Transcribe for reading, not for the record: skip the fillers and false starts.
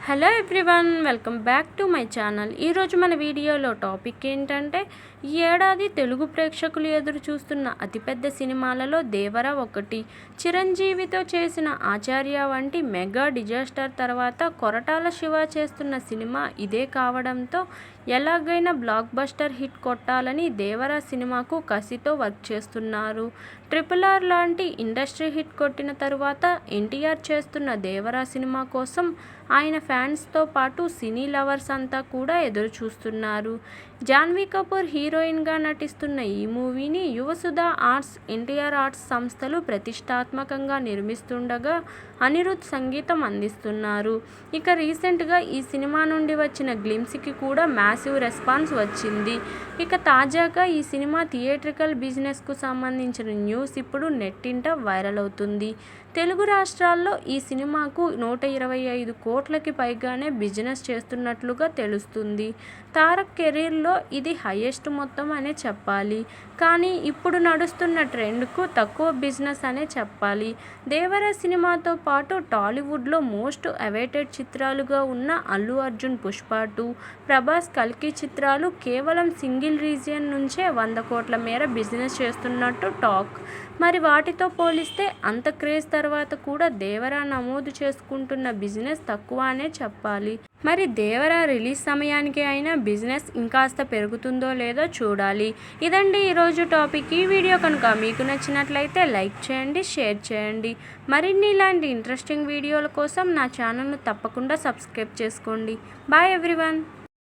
Hello everyone, welcome back to my channel. ఈరోజు మన వీడియోలో టాపిక్ ఏంటంటే, ఈ ఏడాది తెలుగు ప్రేక్షకులు ఎదురు చూస్తున్న అతిపెద్ద సినిమాలలో దేవర ఒకటి. చిరంజీవితో చేసిన ఆచార్య వంటి మెగా డిజాస్టర్ తర్వాత కొరటాల శివ చేస్తున్న సినిమా ఇదే కావడంతో ఎలాగైనా బ్లాక్ బస్టర్ హిట్ కొట్టాలని దేవర సినిమాకు కసితో వర్క్ చేస్తున్నారు. RRR లాంటి ఇండస్ట్రీ హిట్ కొట్టిన తరువాత ఎన్టీఆర్ చేస్తున్న దేవర సినిమా కోసం ఆయన ఫ్యాన్స్తో పాటు సినీ లవర్స్ అంతా కూడా ఎదురు చూస్తున్నారు. జాన్వీ కపూర్ హీరోయిన్గా నటిస్తున్న ఈ మూవీని యువసుధ ఆర్ట్స్, ఎన్టీఆర్ ఆర్ట్స్ సంస్థలు ప్రతిష్టాత్మకంగా నిర్మిస్తుండగా అనిరుద్ సంగీతం అందిస్తున్నారు. ఇక రీసెంట్గా ఈ సినిమా నుండి వచ్చిన గ్లిమ్స్కి కూడా మ్యాసివ్ రెస్పాన్స్ వచ్చింది. ఇక తాజాగా ఈ సినిమా థియేట్రికల్ బిజినెస్కు సంబంధించిన న్యూస్ ఇప్పుడు నెట్టింట వైరల్ అవుతుంది. తెలుగు రాష్ట్రాల్లో ఈ సినిమాకు 125 కోట్లకి పైగానే బిజినెస్ చేస్తున్నట్లుగా తెలుస్తుంది. తారక్ కెరీర్లో ఇది హైయెస్ట్ మొత్తం అనే చెప్పాలి. కానీ ఇప్పుడు నడుస్తున్న ట్రెండ్కు తక్కువ బిజినెస్ అనే చెప్పాలి. దేవర సినిమాతో పాటు టాలీవుడ్లో మోస్ట్ అవైటెడ్ చిత్రాలుగా ఉన్న అల్లు అర్జున్ పుష్ప 2, ప్రభాస్ కల్కి చిత్రాలు కేవలం సింగిల్ రీజియన్ నుంచే 100 కోట్ల మేర బిజినెస్ చేస్తున్నట్టు టాక్. మరి వాటితో పోలిస్తే అంత క్రేజ్ తర్వాత కూడా దేవర నమోదు చేసుకుంటున్న బిజినెస్ తక్కువ అనే చెప్పాలి. మరి దేవర రిలీజ్ సమయానికి అయినా బిజినెస్ ఇంకాస్త పెరుగుతుందో లేదో చూడాలి. ఇదండి ఈరోజు టాపిక్. ఈ వీడియో కనుక మీకు నచ్చినట్లయితే లైక్ చేయండి, షేర్ చేయండి. మరిన్ని ఇలాంటి ఇంట్రెస్టింగ్ వీడియోల కోసం నా ఛానల్ను తప్పకుండా సబ్స్క్రైబ్ చేసుకోండి. Bye everyone.